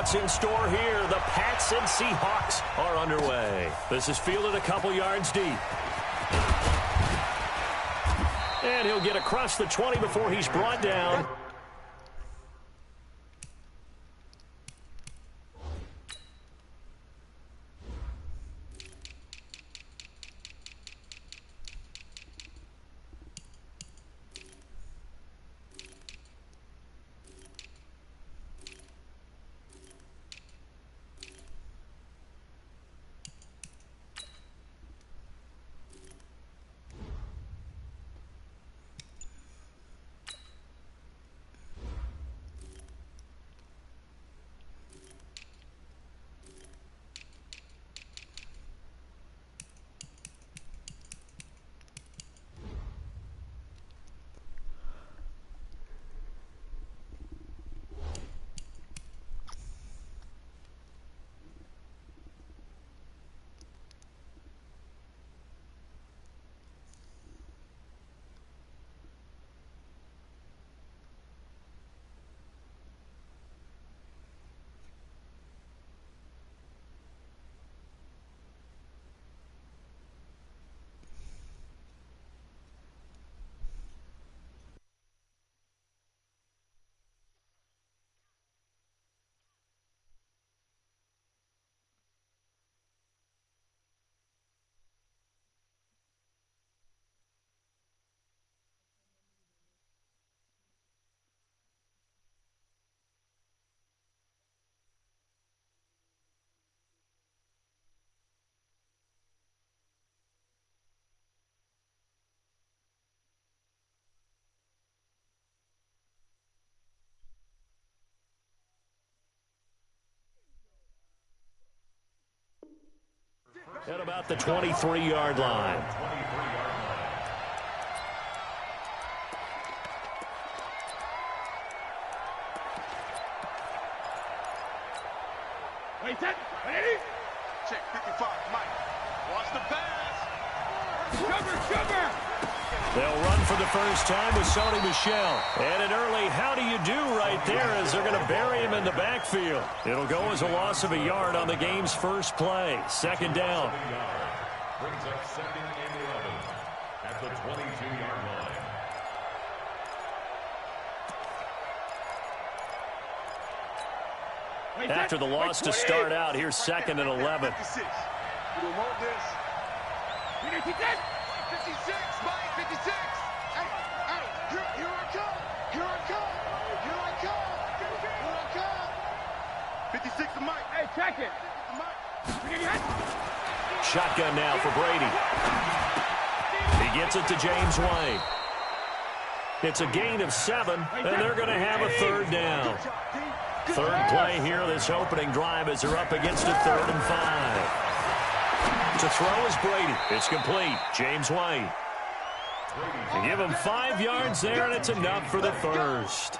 what's in store here. The Pats and Seahawks are underway. This is fielded a couple yards deep. And he'll get across the 20 before he's brought down. At about the 23-yard line. Wait, set, ready? Check 55, Mike. Watch the pass. Sugar. They'll run for the first time with Sony Michel. And an early how do you do right there as they're going to bury him in the backfield. It'll go as a loss of a yard on the game's first play. Second down. Brings up 2nd and 11 at the 22-yard line. After the loss to start out, here's 2nd and 11. 56. You don't want this. 56, Mike, 56. Hey, here I come. Here I come. 56 to Mike. Hey, check it. Shotgun now for Brady. He gets it to James White. It's a gain of 7, and they're going to have a third down. Third play here this opening drive as they're up against a 3rd and 5. To throw is Brady. It's complete. James White. They give him 5 yards there, and it's enough for the first.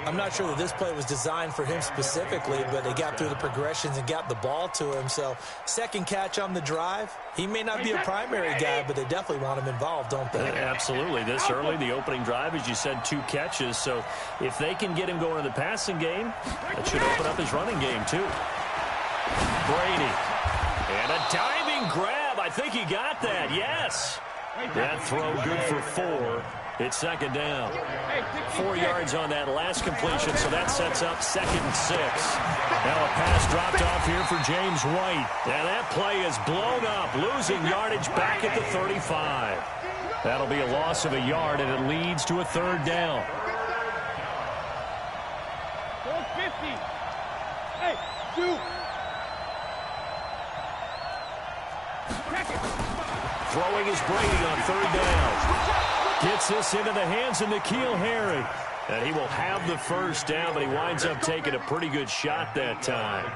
I'm not sure that this play was designed for him specifically, but they got through the progressions and got the ball to him. So, second catch on the drive. He may not be a primary guy, but they definitely want him involved, don't they? Absolutely. This early, the opening drive, as you said, 2 catches. So, if they can get him going in the passing game, that should open up his running game, too. Brady. And a diving grab. I think he got that. Yes. That throw good for 4. It's second down. 4 yards on that last completion, so that sets up 2nd and 6. Now a pass dropped off here for James White. And that play is blown up, losing yardage back at the 35. That'll be a loss of a yard, and it leads to a third down. 450. Hey, shoot. Throwing is Brady on third down. Gets this into the hands of N'Keal Harry. And he will have the first down, but he winds up taking a pretty good shot that time.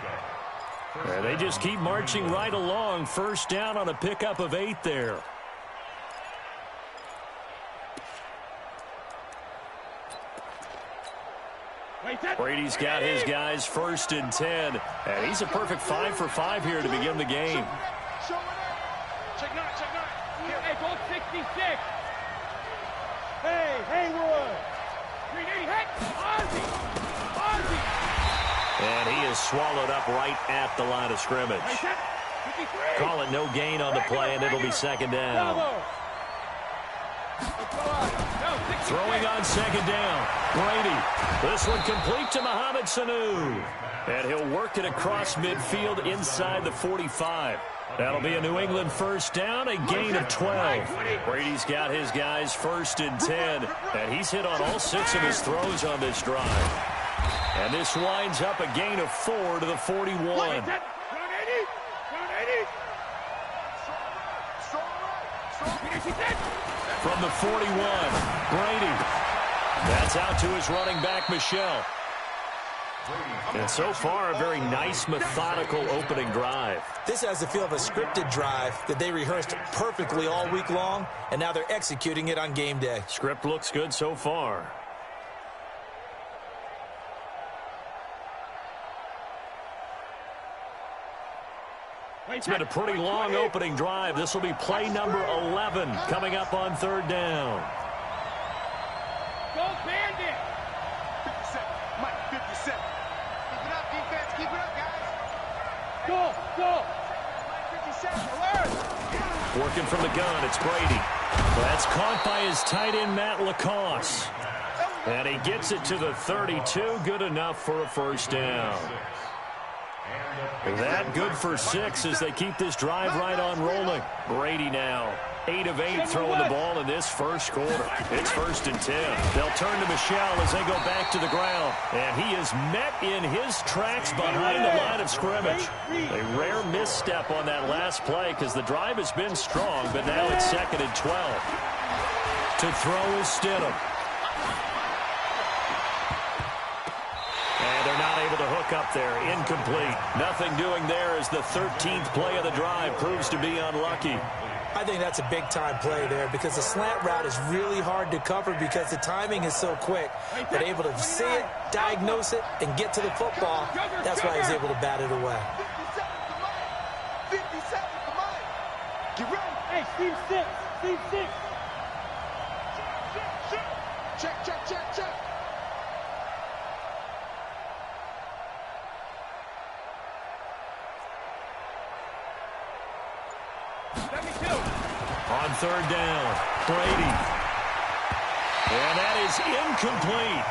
And they just keep marching right along. First down on a pickup of 8 there. Brady's got his guys 1st and 10. And he's a perfect 5 for 5 here to begin the game. Check 9. Hey, go 66. Hey, Haywood. 380. Hey, Ozzie. And he is swallowed up right at the line of scrimmage. Call it no gain on the play, and it'll be second down. Throwing on second down. Brady. This one complete to Mohamed Sanu. And he'll work it across midfield inside the 45. That'll be a New England first down, a gain of 12. Brady's got his guys first and 10, and he's hit on all 6 of his throws on this drive. And this winds up a gain of 4 to the 41. From the 41, Brady. That's out to his running back, Michel. And so far, a very nice, methodical opening drive. This has the feel of a scripted drive that they rehearsed perfectly all week long, and now they're executing it on game day. Script looks good so far. It's been a pretty long opening drive. This will be play number 11 coming up on third down. Go Bandit! 57, Mike, 57. Keep it up, defense. Keep it up, guys. Go! Mike, 57, alert! Working from the gun, it's Brady. That's caught by his tight end, Matt Lacoste. And he gets it to the 32. Good enough for a first down. That good for 6 as they keep this drive right on rolling. Brady now 8 of 8 throwing the ball in this first quarter. It's first and 10. They'll turn to Michel as they go back to the ground. And he is met in his tracks behind the line of scrimmage. A rare misstep on that last play because the drive has been strong, but now it's second and 12. To throw is Stidham. And they're not able to hook up there. Incomplete. Nothing doing there as the 13th play of the drive proves to be unlucky. I think that's a big-time play there because the slant route is really hard to cover because the timing is so quick. But able to see it, diagnose it, and get to the football, that's why he's able to bat it away. 57 for Mike. Get ready. Hey, Steve 6. Steve 6. Check. On third down, Brady. And that is incomplete.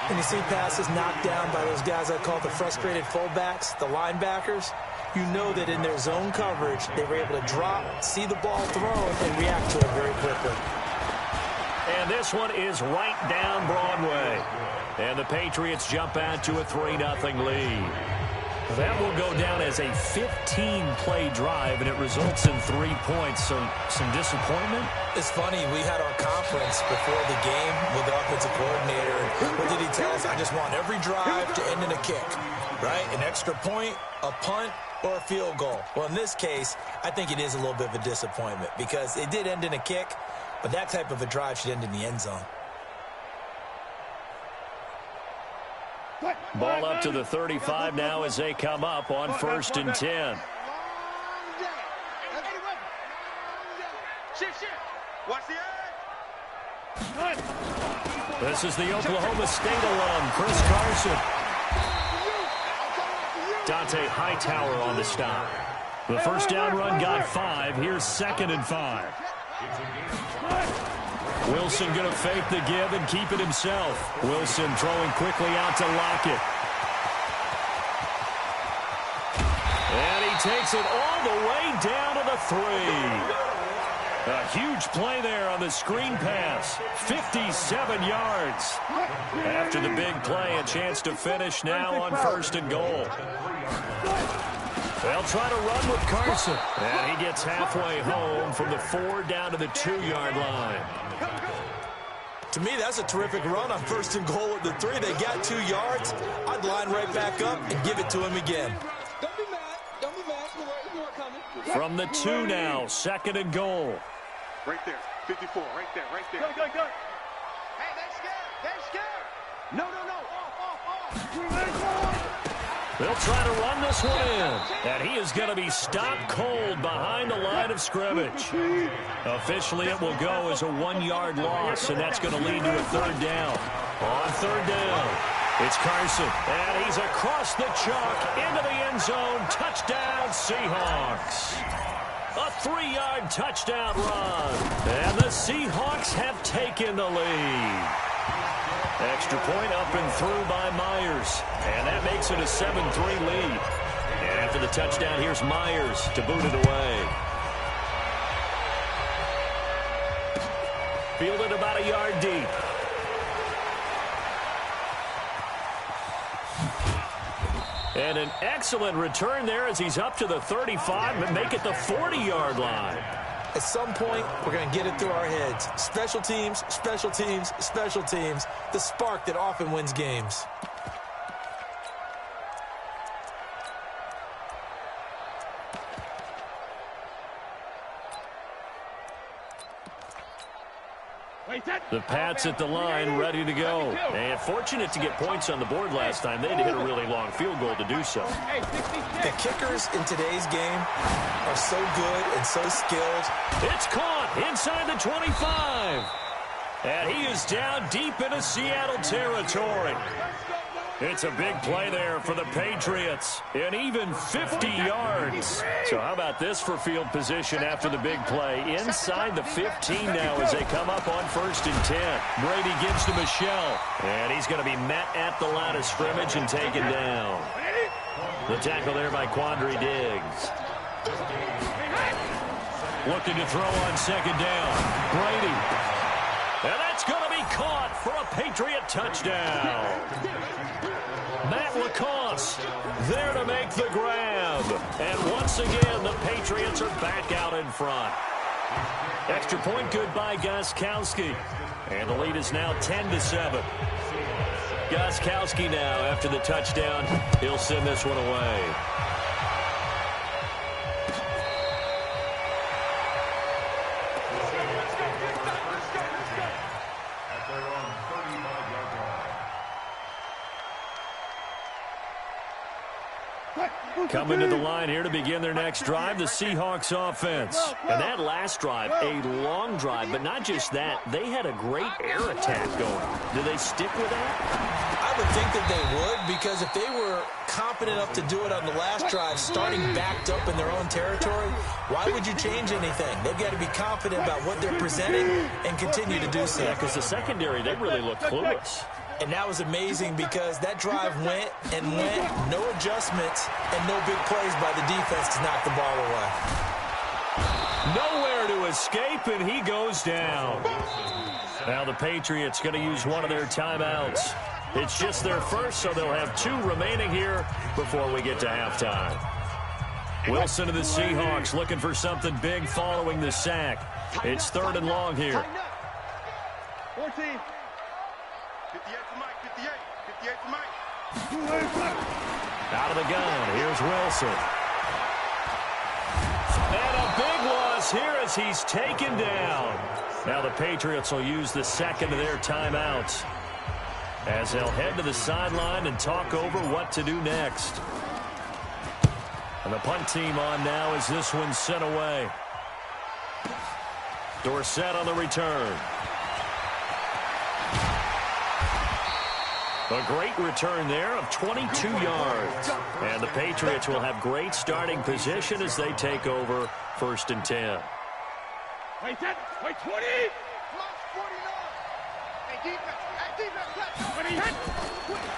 When you see passes knocked down by those guys I call the frustrated fullbacks, the linebackers, you know that in their zone coverage, they were able to drop, see the ball thrown, and react to it very quickly. And this one is right down Broadway. And the Patriots jump out to a 3-0 lead. That will go down as a 15-play drive, and it results in 3 points. So some disappointment? It's funny, we had our conference before the game with the offensive coordinator. What did he tell us? I just want every drive to end in a kick, right? An extra point, a punt, or a field goal. Well, in this case, I think it is a little bit of a disappointment because it did end in a kick, but that type of a drive should end in the end zone. Ball up to the 35 now as they come up on first and 10. Watch the edge. This is the Oklahoma State alum, Chris Carson. Dante Hightower on the stop. The first down run got 5. Here's second and 5. Wilson going to fake the give and keep it himself. Wilson throwing quickly out to Lockett. And he takes it all the way down to the 3. A huge play there on the screen pass. 57 yards. After the big play, a chance to finish now on first and goal. They'll try to run with Carson. And he gets halfway home from the 4 down to the 2-yard line. To me, that's a terrific run on first and goal at the 3. They got 2 yards. I'd line right back up and give it to him again. Don't be mad. You were coming. From the 2 now, second and goal. Right there. 54. Right there. Go. Hey, they're scared. No. They'll try to run this one in. And he is going to be stopped cold behind the line of scrimmage. Officially, it will go as a 1-yard loss, and that's going to lead to a third down. On third down, It's Carson, and he's across the chalk into the end zone. Touchdown, Seahawks. A 3-yard touchdown run, and the Seahawks have taken the lead. Extra point up and through by Myers, and that makes it a 7-3 lead. And after the touchdown, here's Myers to boot it away. Fielded about a yard deep. And an excellent return there as he's up to the 35 and make it the 40-yard line. At some point, we're going to get it through our heads. Special teams, special teams, special teams. The spark that often wins games. The Pats at the line, ready to go. And fortunate to get points on the board last time. They had to hit a really long field goal to do so. The kickers in today's game are so good and so skilled. It's caught inside the 25. And he is down deep into Seattle territory. It's a big play there for the Patriots, and even 50 yards. So how about this for field position after the big play? Inside the 15 now as they come up on 1st and 10. Brady gives to Michel, and he's going to be met at the line of scrimmage and taken down. The tackle there by Quandre Diggs. Looking to throw on 2nd down. Brady. And that's going to be caught for a Patriot touchdown. Matt LaCosse there to make the grab. And once again, the Patriots are back out in front. Extra point good by Gostkowski. And the lead is now 10-7. Gostkowski now, after the touchdown, he'll send this one away. Coming to the line here to begin their next drive, the Seahawks offense. And that last drive, a long drive, but not just that. They had a great air attack going. Do they stick with that? I would think that they would, because if they were confident enough to do it on the last drive, starting backed up in their own territory, why would you change anything? They've got to be confident about what they're presenting and continue to do so. Yeah, because the secondary, they really look clueless. And that was amazing because that drive went and went, no adjustments, and no big plays by the defense to knock the ball away. Nowhere to escape, and he goes down. Now the Patriots going to use one of their timeouts. It's just their first, so they'll have 2 remaining here before we get to halftime. Wilson of the Seahawks looking for something big following the sack. It's 3rd and long here. 14. 58 for Mike, 58. 58 for Mike. Out of the gun, here's Wilson. And a big loss here as he's taken down. Now the Patriots will use the second of their timeouts as they'll head to the sideline and talk over what to do next. And the punt team on now as this one's sent away. Dorsett on the return. A great return there of 22 yards. And the Patriots will have great starting position as they take over 1st and 10. Wait 10, wait 20.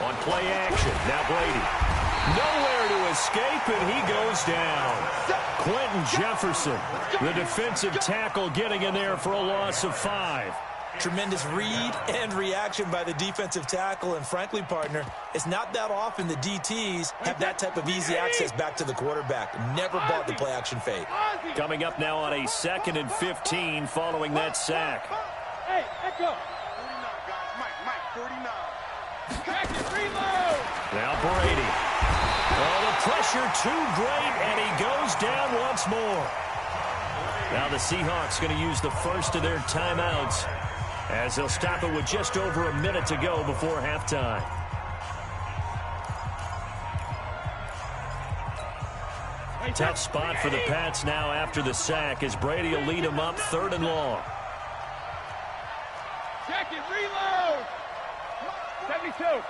On play action, now Brady. Nowhere to escape, and he goes down. Quentin Jefferson, the defensive tackle, getting in there for a loss of 5. Tremendous read and reaction by the defensive tackle, and frankly, partner, it's not that often the DTs have that type of easy access back to the quarterback. Never bought the play action fade. Coming up now on a 2nd and 15 following that sack. Hey, echo. 49, guys. Mike, 49. Now Brady. Oh, the pressure too great, and he goes down once more. Now the Seahawks going to use the first of their timeouts as they'll stop it with just over a minute to go before halftime. Tough spot for the Pats now after the sack as Brady will lead them up 3rd and long. Check it, reload. 72.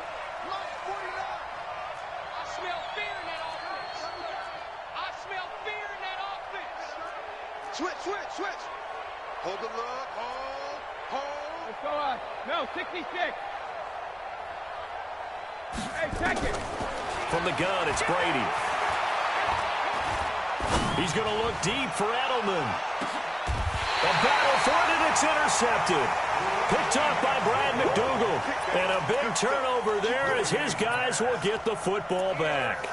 Switch. Hold the look. Hold. Let's go on. No, 66. Hey, check it. From the gun, it's Brady. He's going to look deep for Edelman. A battle for it, and it's intercepted. Picked off by Brad McDougal. And a big turnover there as his guys will get the football back.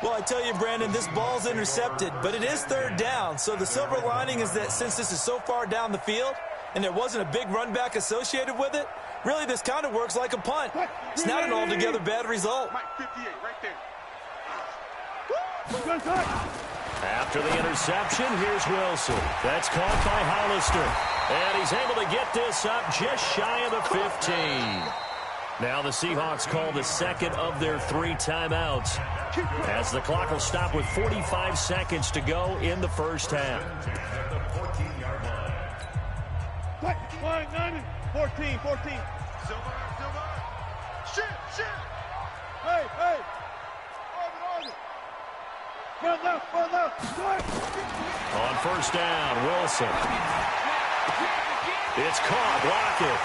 Well, I tell you, Brandon, this ball's intercepted, but it is third down. So the silver lining is that since this is so far down the field and there wasn't a big run back associated with it, really this kind of works like a punt. It's not an altogether bad result. Mike 58, right there. After the interception, here's Wilson. That's caught by Hollister. And he's able to get this up just shy of the 15. Now the Seahawks call the second of their 3 timeouts, as the clock will stop with 45 seconds to go in the first half. At the 14-yard line. 14. Silver. Shit. Hey. Orbit. Front left. On first down, Wilson. It's caught. Lockett.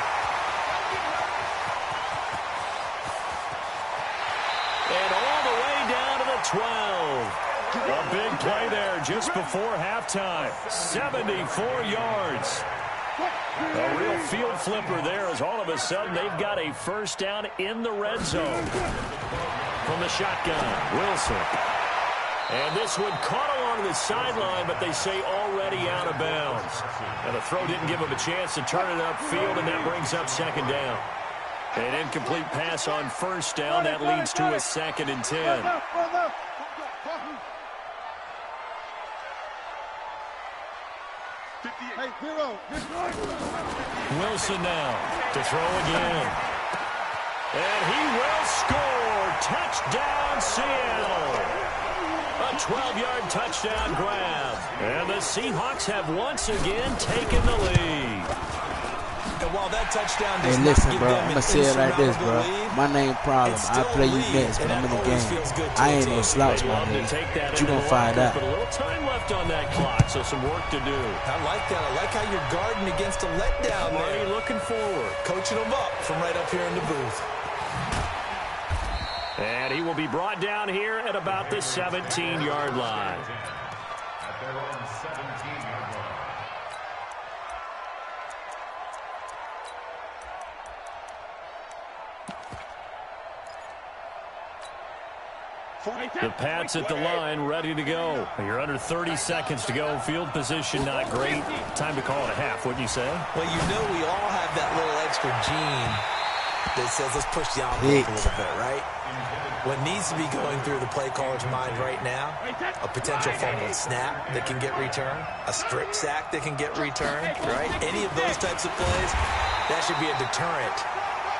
And all the way down to the 12. A big play there just before halftime. 74 yards. A real field flipper there as all of a sudden they've got a first down in the red zone. From the shotgun, Wilson. And this one caught along the sideline, but they say already out of bounds. And the throw didn't give him a chance to turn it upfield, and that brings up second down. An incomplete pass on first down. That leads to a 2nd and 10. Hey, zero. Wilson now to throw again. And he will score. Touchdown, Seattle. A 12-yard touchdown grab. And the Seahawks have once again taken the lead. And while that touchdown does Hey, not listen, give bro. them I'm an going to say it like this, bro. insurmountable lead, My name Problem. it's I'll still play a you lead, next, but and I'm in that the always game. feels good to I a ain't no team. slouch, They my love to nigga. take that But you into going the to find locker, out. but a little time left on that clock, so some work to do. I like that. I like how you're guarding against a letdown Already there. looking forward. Coaching them up from right up here in the booth. And he will be brought down here at about the 17-yard line. At their own 17-yard line. The Pats at the line, ready to go. You're under 30 seconds to go. Field position not great. Time to call it a half, wouldn't you say? Well, you know we all have that little extra gene that says let's push the envelope a little bit, right? What needs to be going through the play caller's mind right now, a potential fumbled snap that can get returned, a strip sack that can get returned, right? Any of those types of plays, that should be a deterrent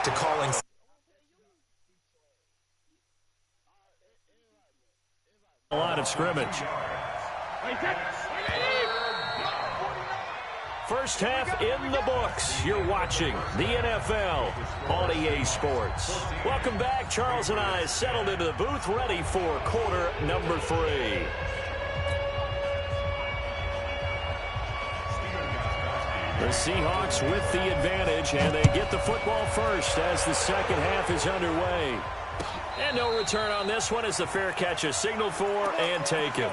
to calling. A line of scrimmage. First half in the books. You're watching the NFL on EA Sports. Welcome back. Charles and I settled into the booth, ready for quarter number 3. The Seahawks with the advantage, and they get the football first as the second half is underway. And no return on this one as the fair catch is signaled for and taken.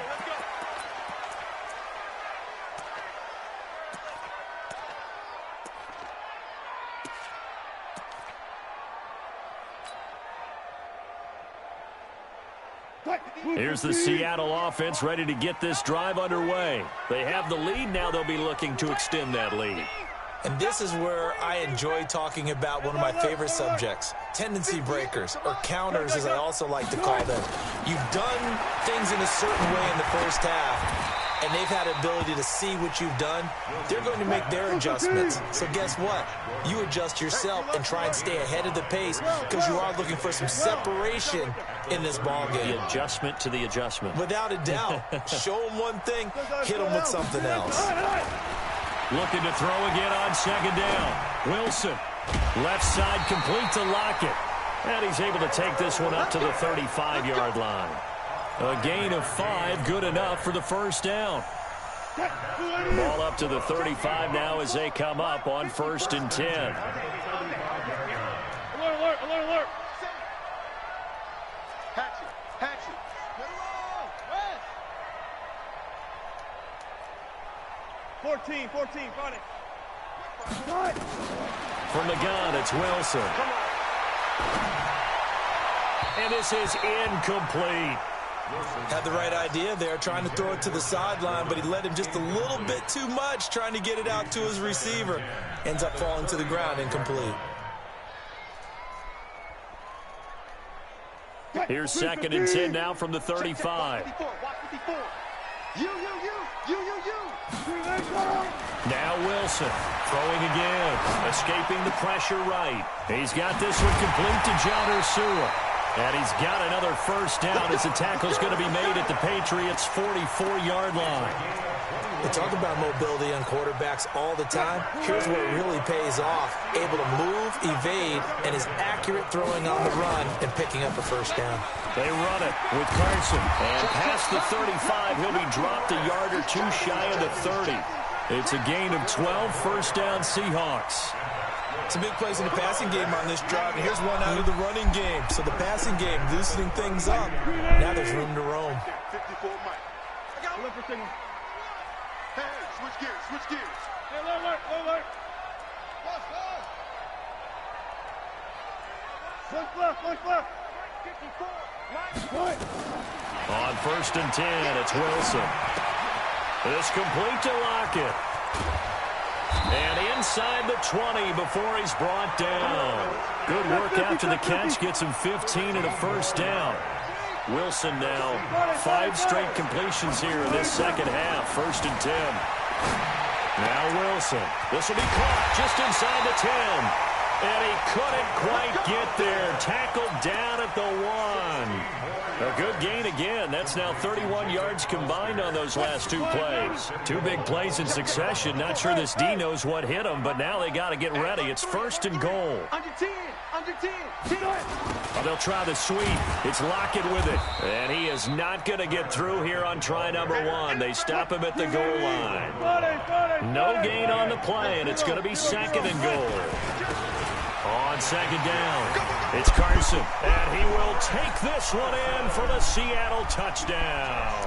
Here's the Seattle offense ready to get this drive underway. They have the lead. Now they'll be looking to extend that lead. And this is where I enjoy talking about one of my favorite subjects, tendency breakers, or counters as I also like to call them. You've done things in a certain way in the first half, and they've had ability to see what you've done. They're going to make their adjustments. So guess what? You adjust yourself and try and stay ahead of the pace because you are looking for some separation in this ball game. The adjustment to the adjustment. Without a doubt. Show them one thing, hit them with something else. Looking to throw again on second down. Wilson, left side complete to Lockett. And he's able to take this one up to the 35-yard line. A gain of 5, good enough for the first down. Ball up to the 35 now as they come up on 1st and 10. Alert, alert, alert, alert. Hatchet, hatchet. Get along. West. 14, got it. From the gun, it's Wilson. And this is incomplete. Had the right idea there, trying to throw it to the sideline, but he led him just a little bit too much, trying to get it out to his receiver. Ends up falling to the ground, incomplete. Here's 2nd and 10 now from the 35. You. Now Wilson throwing again, escaping the pressure right. He's got this one complete to John Ursua. And he's got another 1st down as the tackle's going to be made at the Patriots' 44-yard line. We talk about mobility on quarterbacks all the time. Here's where it really pays off. Able to move, evade, and is accurate throwing on the run and picking up a 1st down. They run it with Carson. And past the 35, he'll be dropped a yard or two shy of the 30. It's a gain of 12, 1st down Seahawks. Some big plays in the passing game on this drive, and here's one out of the running game. So the passing game loosening things up. Now there's room to roam. 54 Mike. Look for signal. Hey, switch gears. Hey, alert. One left. 54 Mike. Right. On 1st and 10, it's Wilson. This complete to Lockett. And inside the 20 before he's brought down. Good work after the catch. Gets him 15 and a 1st down. Wilson now 5 straight completions here in this 2nd half. 1st and 10. Now Wilson. This will be caught just inside the 10. And he couldn't quite get there. Tackled down at the 1. A good gain again. That's now 31 yards combined on those last 2 plays. 2 big plays in succession. Not sure this D knows what hit him, but now they got to get ready. It's 1st and goal. Under 10. Well, they'll try the sweep. It's Lockett with it. And he is not going to get through here on try number 1. They stop him at the goal line. No gain on the play, and it's going to be 2nd and goal. On 2nd down, it's Carson, and he will take this one in for the Seattle touchdown.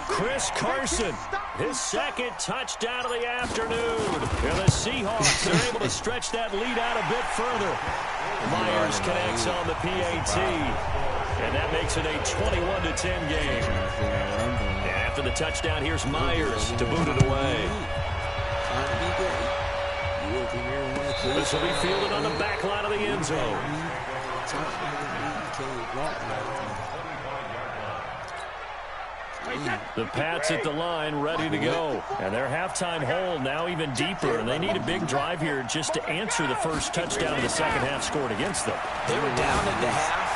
Chris Carson, his 2nd touchdown of the afternoon. And the Seahawks are able to stretch that lead out a bit further. Myers connects on the PAT, and that makes it a 21-10 game. And after the touchdown, here's Myers to boot it away. This will be fielded on the back line of the end zone. The Pats at the line, ready to go. And their halftime hole now even deeper. And they need a big drive here just to answer the 1st touchdown of the 2nd half scored against them. They were down at the half.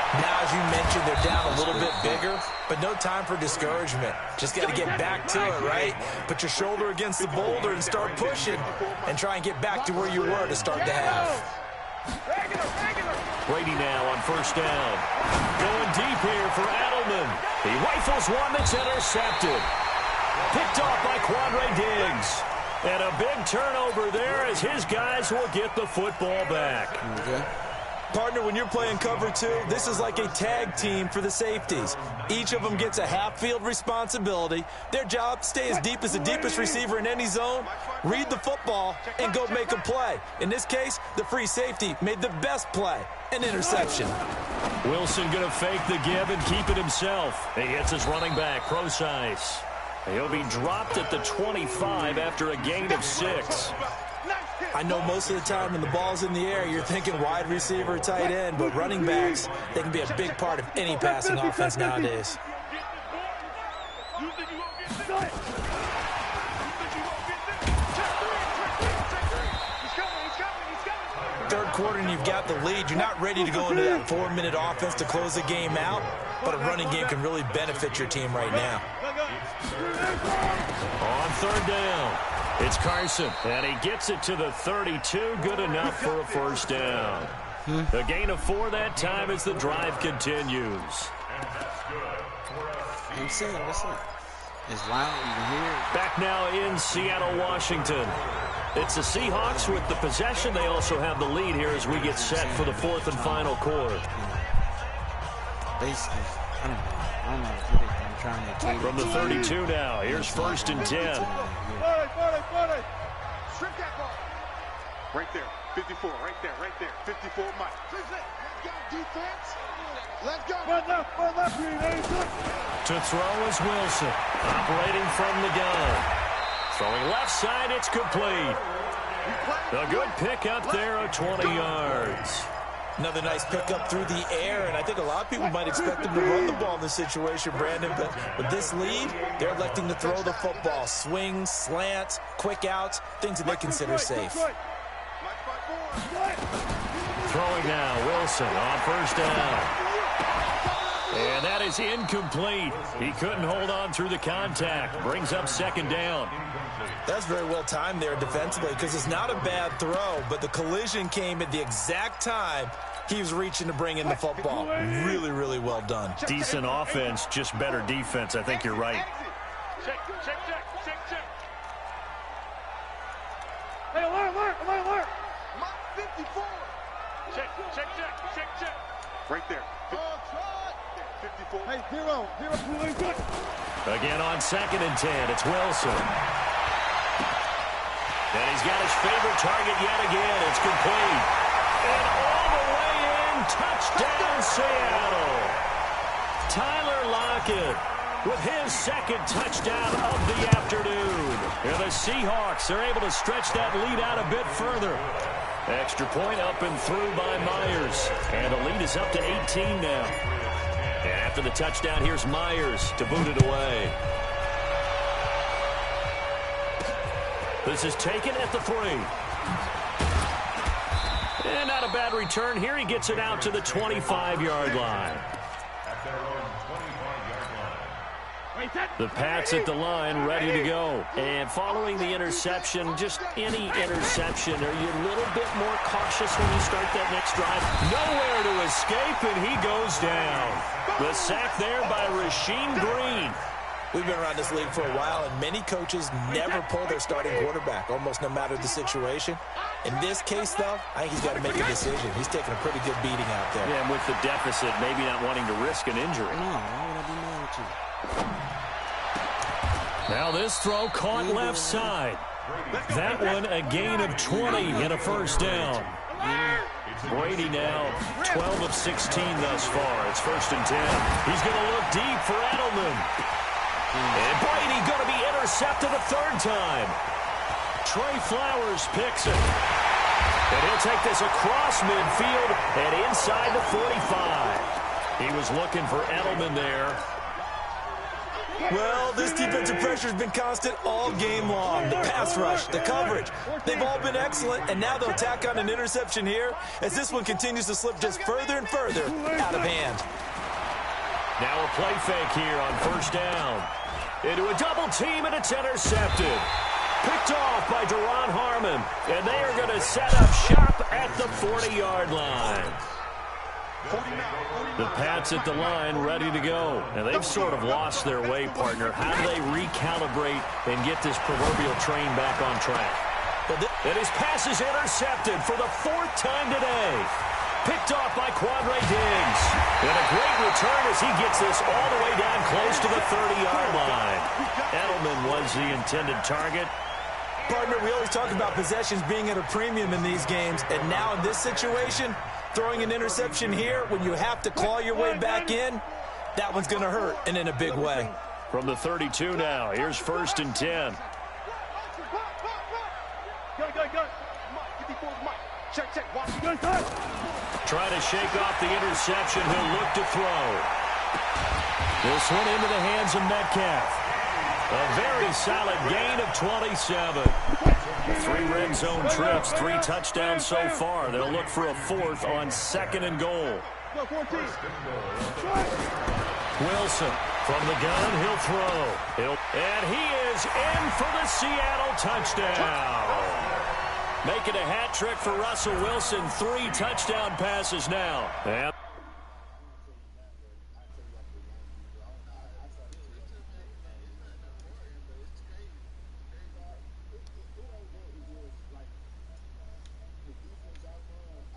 Now, as you mentioned, they're down a little bit bigger, but no time for discouragement. Just got to get back to it, right? Put your shoulder against the boulder and start pushing and try and get back to where you were to start the half. Brady now on 1st down. Going deep here for Edelman. He rifles one that's intercepted. Picked off by Quandre Diggs. And a big turnover there as his guys will get the football back. Okay. Partner, when you're playing cover 2, this is like a tag team for the safeties. Each of them gets a half-field responsibility. Their job, stay as deep as the deepest receiver in any zone, read the football, and go make a play. In this case, the free safety made the best play, an interception. Wilson going to fake the give and keep it himself. He hits his running back, Procise. He'll be dropped at the 25 after a gain of 6. I know most of the time when the ball's in the air, you're thinking wide receiver, tight end, but running backs, they can be a big part of any passing offense nowadays. Third quarter and you've got the lead. You're not ready to go into that 4-minute offense to close the game out, but a running game can really benefit your team right now. On 3rd down. It's Carson, and he gets it to the 32. Good enough for a 1st down. A gain of 4 that time as the drive continues. I'm saying, what's up? It's loud. You can hear it. Back now in Seattle, Washington. It's the Seahawks with the possession. They also have the lead here as we get set for the fourth and final quarter. Basically, I don't know how to put it. I'm trying to take From the 32 now, here's first and 10. Strip that ball. Right there. 54. Right there. 54, Mike. Let's go, defense. Let's go. To throw is Wilson, operating from the gun. Throwing left side, it's complete. A good pick up there of 20 yards. Another nice pickup through the air, and I think a lot of people might expect them to run the ball in this situation, Brandon, but with this lead, they're electing to throw the football. Swings, slants, quick outs, things that they consider safe. Throwing now, Wilson on first down. And that is incomplete. He couldn't hold on through the contact. Brings up second down. That's very well timed there defensively because it's not a bad throw, but the collision came at the exact time he was reaching to bring in the football. Really, really well done. Decent offense, just better defense. I think you're right. Check. Hey, alert. Mike 54. Check. Right there. 54. Hey, zero. Again on second and 10, it's Wilson. And he's got his favorite target yet again. It's complete. And all the way in, touchdown Seattle. Tyler Lockett with his second touchdown of the afternoon. And the Seahawks are able to stretch that lead out a bit further. Extra point up and through by Myers. And the lead is up to 18 now. And after the touchdown, here's Myers to boot it away. This is taken at the 3. And not a bad return here. He gets it out to the 25-yard line. The Pats at the line, ready to go. And following the interception, just any interception, are you a little bit more cautious when you start that next drive? Nowhere to escape, and he goes down. The sack there by Rasheem Green. We've been around this league for a while, and many coaches never pull their starting quarterback, almost no matter the situation. In this case, though, I think he's got to make a decision. He's taking a pretty good beating out there. Yeah, and with the deficit, maybe not wanting to risk an injury. No, why would I be mad at you? Now this throw caught left side. That one a gain of 20 and a first down. Brady now 12 of 16 thus far. It's first and 10. He's going to look deep for Edelman. And Brady going to be intercepted a third time. Trey Flowers picks it. And he'll take this across midfield and inside the 45. He was looking for Edelman there. Well, this defensive pressure has been constant all game long. The pass rush, the coverage, they've all been excellent, and now they'll tack on an interception here as this one continues to slip just further and further out of hand. Now a play fake here on first down. Into a double team, and it's intercepted. Picked off by Duron Harmon, and they are going to set up shop at the 40-yard line. The Pats at the line, ready to go. And they've sort of lost their way, partner. How do they recalibrate and get this proverbial train back on track? And his pass is intercepted for the 4th time today. Picked off by Quandre Diggs. And a great return as he gets this all the way down close to the 30-yard line. Edelman was the intended target. Partner, we always talk about possessions being at a premium in these games, and now in this situation, throwing an interception here when you have to claw your way back in, that one's going to hurt, and in a big way. From the 32 now, here's first and 10. Trying to shake off the interception. He'll look to throw. This one into the hands of Metcalf. A very solid gain of 27. 3 red zone trips, 3 touchdowns so far. They'll look for a 4th on 2nd and goal. Wilson from the gun, he'll throw. And he is in for the Seattle touchdown. Making a hat trick for Russell Wilson. 3 touchdown passes now.